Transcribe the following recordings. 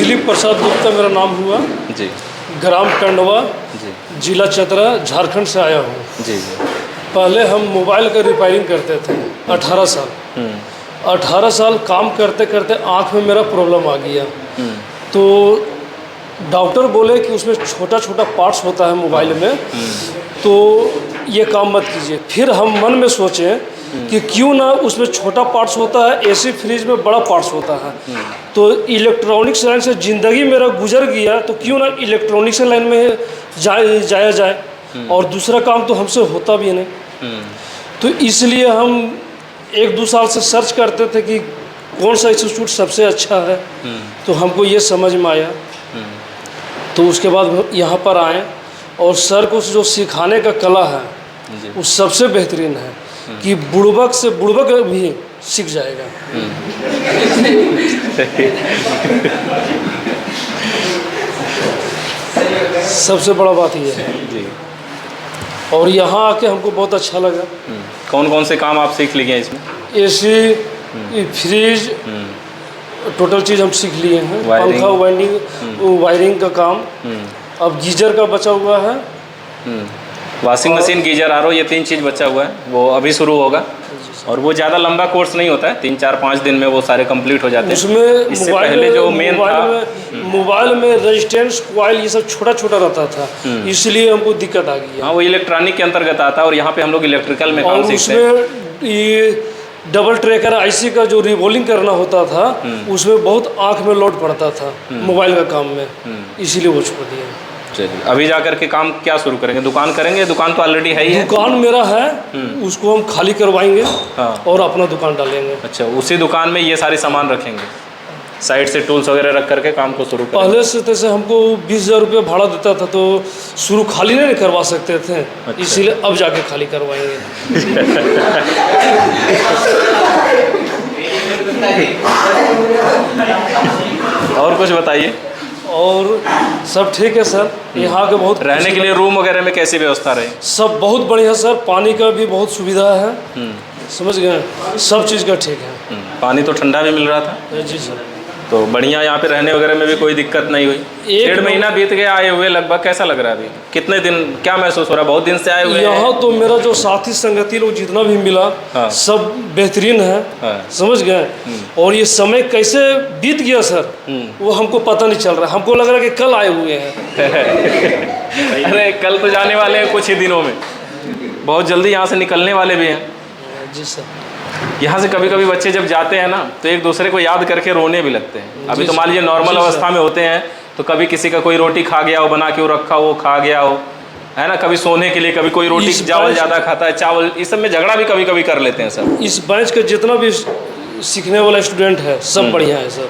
दिलीप प्रसाद गुप्ता मेरा नाम हुआ जी ग्राम टंडवा जी जिला चतरा झारखंड से आया हूँ। जी जी। पहले हम मोबाइल का रिपेयरिंग करते थे 18 साल 18 साल काम करते करते आँख में मेरा प्रॉब्लम आ गया। तो डॉक्टर बोले कि उसमें छोटा छोटा पार्ट्स होता है मोबाइल में, तो ये काम मत कीजिए। फिर हम मन में सोचे कि क्यों ना उसमें छोटा पार्ट्स होता है, एसी फ्रिज में बड़ा पार्ट्स होता है। तो इलेक्ट्रॉनिक्स लाइन से ज़िंदगी मेरा गुजर गया, तो क्यों ना इलेक्ट्रॉनिक्स लाइन में जाया जाए। और दूसरा काम तो हमसे होता भी नहीं। तो इसलिए हम 1-2 साल से सर्च करते थे कि कौन सा इंस्टीट्यूट सबसे अच्छा है। तो हमको ये समझ में आया, तो उसके बाद यहाँ पर आए और सर को जो सिखाने का कला है वो सबसे बेहतरीन है कि बुड़बक से बुड़बक भी सीख जाएगा। सबसे बड़ा बात ये है जी। और यहाँ आके हमको बहुत अच्छा लगा। कौन कौन से काम आप सीख लिए इसमें? एसी, फ्रिज, टोटल चीज़ हम सीख लिए हैं। पंखा, वायरिंग का काम। अब गीजर का बचा हुआ है। वॉशिंग मशीन, गीजर, आरओ, ये 3 चीज़ बचा हुआ है, वो अभी शुरू होगा। और वो ज़्यादा लंबा कोर्स नहीं होता है, 3-4-5 दिन में वो सारे कंप्लीट हो जाते हैं। उसमें इससे पहले जो मेन मोबाइल में रेजिस्टेंस कॉइल ये सब छोटा छोटा रहता था, इसलिए हमको दिक्कत आ गई। हाँ, वो इलेक्ट्रॉनिक के अंतर्गत आता है और यहाँ पे हम लोग इलेक्ट्रिकल में काम सीखते हैं। उसमें ये डबल ट्रैकर आईसी का जो रिवॉल्विंग करना होता था, उसमें बहुत आँख में लोड पड़ता था मोबाइल का काम में, इसीलिए वो छोड़ दिया। चलिए, अभी जाकर के काम क्या शुरू करेंगे? दुकान करेंगे? दुकान तो ऑलरेडी है ही है। दुकान मेरा है, उसको हम खाली करवाएंगे। हाँ। और अपना दुकान डालेंगे। अच्छा, उसी दुकान में ये सारे सामान रखेंगे, साइड से टूल्स वगैरह रख करके काम को शुरू करेंगे। पहले से जैसे हमको 20,000 रुपये भाड़ा देता था, तो शुरू खाली नहीं करवा सकते थे। अच्छा। इसीलिए अब जाके खाली करवाएंगे। और कुछ बताइए। और सब ठीक है सर, यहाँ के बहुत रहने के लिए रूम वगैरह में कैसी व्यवस्था रही? सब बहुत बढ़िया सर, पानी का भी बहुत सुविधा है। समझ गए, सब चीज़ का ठीक है। पानी तो ठंडा भी मिल रहा था? जी सर। तो बढ़िया, यहाँ पे रहने वगैरह में भी कोई दिक्कत नहीं हुई? 1.5 महीना बीत गया आए हुए लगभग, कैसा लग रहा है अभी? कितने दिन, क्या महसूस हो रहा है? बहुत दिन से आए हुए यहाँ तो मेरा जो साथी संगति लोग जितना भी मिला, हाँ। सब बेहतरीन है। हाँ। समझ गए। और ये समय कैसे बीत गया सर, वो हमको पता नहीं चल रहा। हमको लग रहा है कि कल आए हुए हैं। अरे कल तो जाने वाले हैं कुछ ही दिनों में, बहुत जल्दी यहाँ से निकलने वाले भी हैं। जी सर। यहाँ से कभी कभी बच्चे जब जाते हैं ना, तो एक दूसरे को याद करके रोने भी लगते हैं। अभी तो मान लीजिए नॉर्मल अवस्था में होते हैं, तो कभी किसी का कोई रोटी खा गया हो, बना के वो रखा हो, खा गया हो, है ना। कभी सोने के लिए, कभी कोई रोटी चावल ज़्यादा खाता है, चावल, इस सब में झगड़ा भी कभी कभी कर लेते हैं सर। इस बैच का जितना भी सीखने वाला स्टूडेंट है, सब बढ़िया है सर।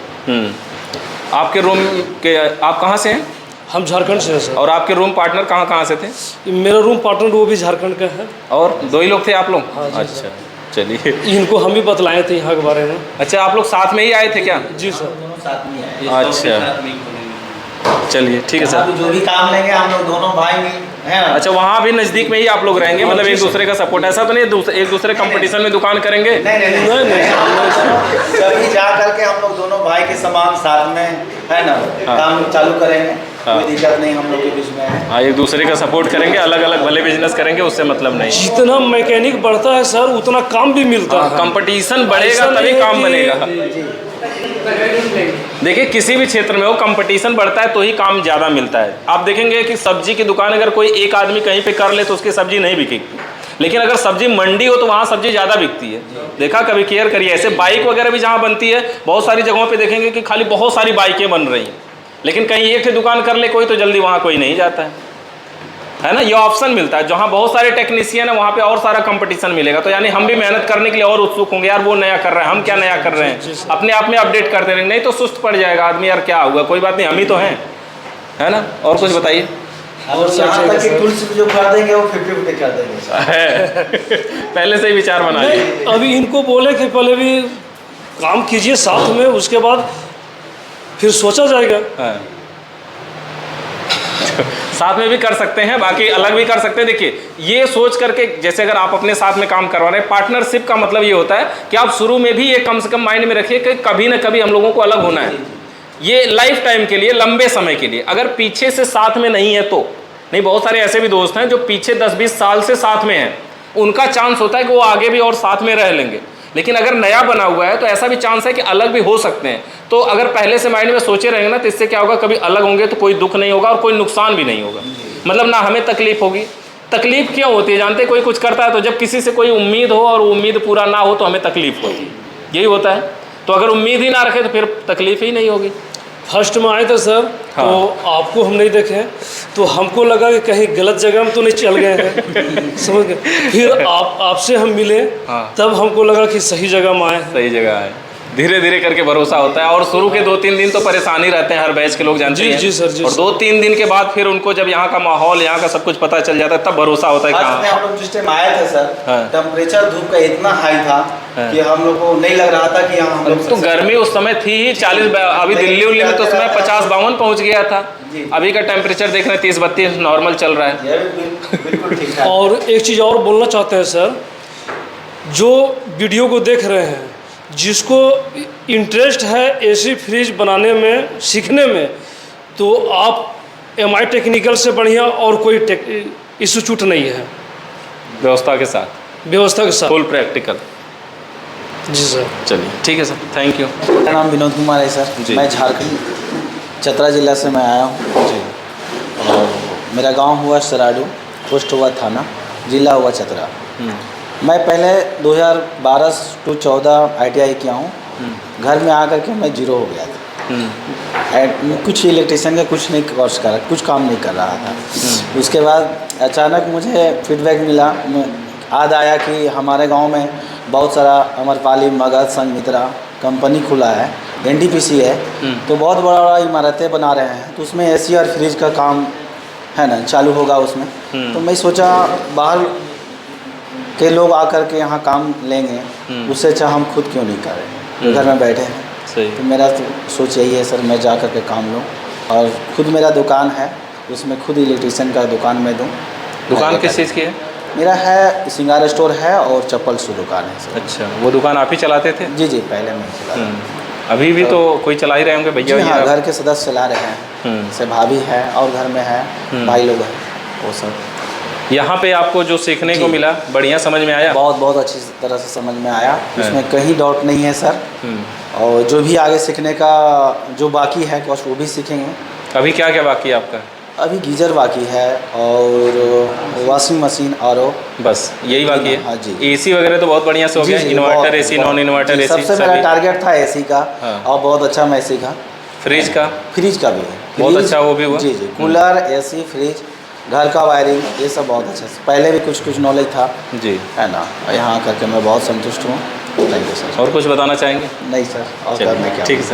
आपके रूम के, आप कहाँ से हैं? हम झारखंड से हैं सर। और आपके रूम पार्टनर कहाँ कहाँ से थे? मेरा रूम पार्टनर वो भी झारखंड का है। और 2 ही लोग थे आप लोग? हाँ, अच्छा, चलिए। इनको हम ही बतलाए थे यहाँ के बारे में। अच्छा, आप लोग साथ में ही आए थे क्या? जी सर। साथ में आए। अच्छा, चलिए ठीक है सर। जो भी काम लेंगे हम लोग दोनों भाई हैं। अच्छा, वहाँ भी नज़दीक में ही आप लोग रहेंगे, मतलब एक दूसरे का सपोर्ट, ऐसा तो नहीं एक दूसरे कंपटीशन में दुकान करेंगे? नहीं, सभी जा करके हम लोग दोनों भाई के समान साथ में, है ना। हाँ। काम चालू करेंगे। हाँ। कोई दिक्कत नहीं हम लोग के बीच में। हाँ, एक दूसरे का सपोर्ट करेंगे, अलग अलग भले बिजनेस करेंगे, उससे मतलब नहीं। जितना मैकेनिक बढ़ता है सर, उतना काम भी मिलता है। कंपटीशन बढ़ेगा तभी काम बनेगा। देखिए, किसी भी क्षेत्र में हो, कंपटीशन बढ़ता है तो ही काम ज़्यादा मिलता है। आप देखेंगे कि सब्जी की दुकान अगर कोई एक आदमी कहीं पे कर ले तो उसकी सब्जी नहीं बिकेगी, लेकिन अगर सब्जी मंडी हो तो वहाँ सब्जी ज़्यादा बिकती है। देखा, कभी केयर करिए। ऐसे बाइक वगैरह भी जहाँ बनती है, बहुत सारी जगहों पे देखेंगे कि खाली बहुत सारी बाइकें बन रही हैं, लेकिन कहीं एक दुकान कर ले कोई तो जल्दी वहाँ कोई नहीं जाता है ना। ये ऑप्शन मिलता है, जहाँ बहुत सारे टेक्नीशियन है वहाँ पे और सारा कंपटीशन मिलेगा। तो यानी हम भी मेहनत करने के लिए और उत्सुक होंगे, यार वो नया कर रहे हैं, हम क्या नया कर रहे हैं, अपने आप में अपडेट करते रहेंगे, नहीं तो सुस्त पड़ जाएगा आदमी, यार क्या हुआ, कोई बात नहीं, हम ही तो हैं, है ना। और कुछ बताइए। और यहाँ तक कि टूल्स जो खरीदेंगे वो 50-50 कर देंगे। पहले से ही विचार बना लिया। अभी इनको बोले कि पहले भी काम कीजिए साथ में, उसके बाद फिर सोचा जाएगा। हाँ। साथ में भी कर सकते हैं, बाकी अलग भी कर सकते हैं। देखिए, ये सोच करके, जैसे अगर आप अपने साथ में काम करवा रहे हैं, पार्टनरशिप का मतलब ये होता है कि आप शुरू में भी ये कम से कम माइंड में रखिए कि कभी ना कभी हम लोगों को अलग होना है। ये लाइफ टाइम के लिए, लंबे समय के लिए। अगर पीछे से साथ में नहीं है तो नहीं, बहुत सारे ऐसे भी दोस्त हैं जो पीछे 10-20 साल से साथ में हैं, उनका चांस होता है कि वो आगे भी और साथ में रह लेंगे। लेकिन अगर नया बना हुआ है तो ऐसा भी चांस है कि अलग भी हो सकते हैं। तो अगर पहले से माइंड में सोचे रहेंगे ना, तो इससे क्या होगा, कभी अलग होंगे तो कोई दुख नहीं होगा और कोई नुकसान भी नहीं होगा। मतलब ना हमें तकलीफ होगी। तकलीफ क्यों होती है जानते, कोई कुछ करता है तो जब किसी से कोई उम्मीद हो और उम्मीद पूरा ना हो तो हमें तकलीफ होती है, यही होता है। तो अगर उम्मीद ही ना रखे तो फिर तकलीफ ही नहीं होगी। फर्स्ट में आए थे सर, हाँ। तो आपको हम नहीं देखे तो हमको लगा कि कहीं गलत जगह में तो नहीं चल गए हैं समझ गए। फिर आपसे हम मिले, हाँ। तब हमको लगा कि सही जगह में आए हैं। सही जगह है। धीरे धीरे करके भरोसा होता है। और शुरू के 2-3 दिन तो परेशानी रहते हैं, हर बैच के लोग जानते जी हैं। जी सर, जी और सर। 2-3 दिन के बाद फिर उनको जब यहाँ का माहौल, यहाँ का सब कुछ पता चल जाता है, तब भरोसा होता है कि फर्स्ट में हाँ। हम लोग जिस टाइम आए थे सर, हाँ। टेम्परेचर धूप का इतना हाई था हाँ। कि हम लोग को नहीं लग रहा था कि यहाँ हम लोग तो गर्मी उस समय थी ही 40, अभी दिल्ली उल्ली में तो उस समय 50-52 पहुँच गया था। जी। अभी का टेम्परेचर देख रहे हैं 30-32 नॉर्मल चल रहा है। ये भी बिल्कुल ठीक है। और एक चीज़ और बोलना चाहते हैं सर, जो वीडियो को देख रहे हैं, जिसको इंटरेस्ट है एसी फ्रिज बनाने में, सीखने में, तो आप MI टेक्निकल से बढ़िया और कोई इंस्टीट्यूट नहीं है। व्यवस्था के साथ, व्यवस्था के साथ फुल प्रैक्टिकल। जी सर। चलिए ठीक है सर, थैंक यू। मेरा नाम विनोद कुमार है सर। जी। मैं झारखंड चतरा जिला से मैं आया हूँ। जी। और मेरा गांव हुआ सराडू, पोस्ट हुआ थाना, जिला हुआ चतरा। मैं पहले 2012 to 14 ITI किया हूँ। घर में आकर के मैं जीरो हो गया था। कुछ इलेक्ट्रिशियन का कुछ नहीं कोर्स करा, कुछ काम नहीं कर रहा था। उसके बाद अचानक मुझे फीडबैक मिला, याद आया कि हमारे गांव में बहुत सारा अमरपाली, मगध, संघमित्रा कंपनी खुला है, NTPC है, तो बहुत बड़ा बड़ा इमारतें बना रहे हैं, तो उसमें AC और फ्रिज का काम है ना चालू होगा उसमें। तो मैं सोचा बाहर के लोग आकर के यहाँ काम लेंगे, उससे अच्छा हम खुद क्यों नहीं करें, तो घर में बैठे हैं। सही। तो मेरा तो सोच यही है सर, मैं जा कर के काम लूँ और खुद मेरा दुकान है, उसमें खुद इलेक्ट्रिशियन का दुकान में दूँ। दुकान किस चीज़ की है? मेरा है सिंगार स्टोर है और चप्पल शू दुकान है सर। अच्छा, वो दुकान आप ही चलाते थे? जी जी, पहले मैं चला रहा था। अभी भी तो कोई चला ही रहे होंगे भैया? जी हाँ, भैया? घर के सदस्य चला रहे हैं, जैसे भाभी है और घर में है भाई लोग हैं, वो सब। यहाँ पे आपको जो सीखने को जी। मिला, बढ़िया समझ में आया? बहुत बहुत अच्छी तरह से समझ में आया, उसमें कहीं डाउट नहीं है सर। और जो भी आगे सीखने का जो बाकी है कोर्स, वो भी सीखेंगे। अभी क्या क्या बाकी है आपका? अभी गीजर बाकी है और वॉशिंग मशीन और बस यही बाकी है? हाँ जी। AC वगैरह तो बहुत बढ़िया से हो गया, inverter AC, non inverter AC सबसे मेरा टारगेट था AC का। हाँ। और बहुत अच्छा मैं सीखा। फ्रिज का? फ्रिज का भी है, बहुत फ्रिज- अच्छा वो भी हुआ? जी जी, कूलर, AC, फ्रिज, घर का वायरिंग, ये सब बहुत अच्छा से पहले भी कुछ नॉलेज था, जी। है ना। यहाँ करके मैं बहुत संतुष्ट हूँ। Thank you sir. और कुछ बताना चाहेंगे? नहीं सर, और चलिए, करने क्या। ठीक है सर।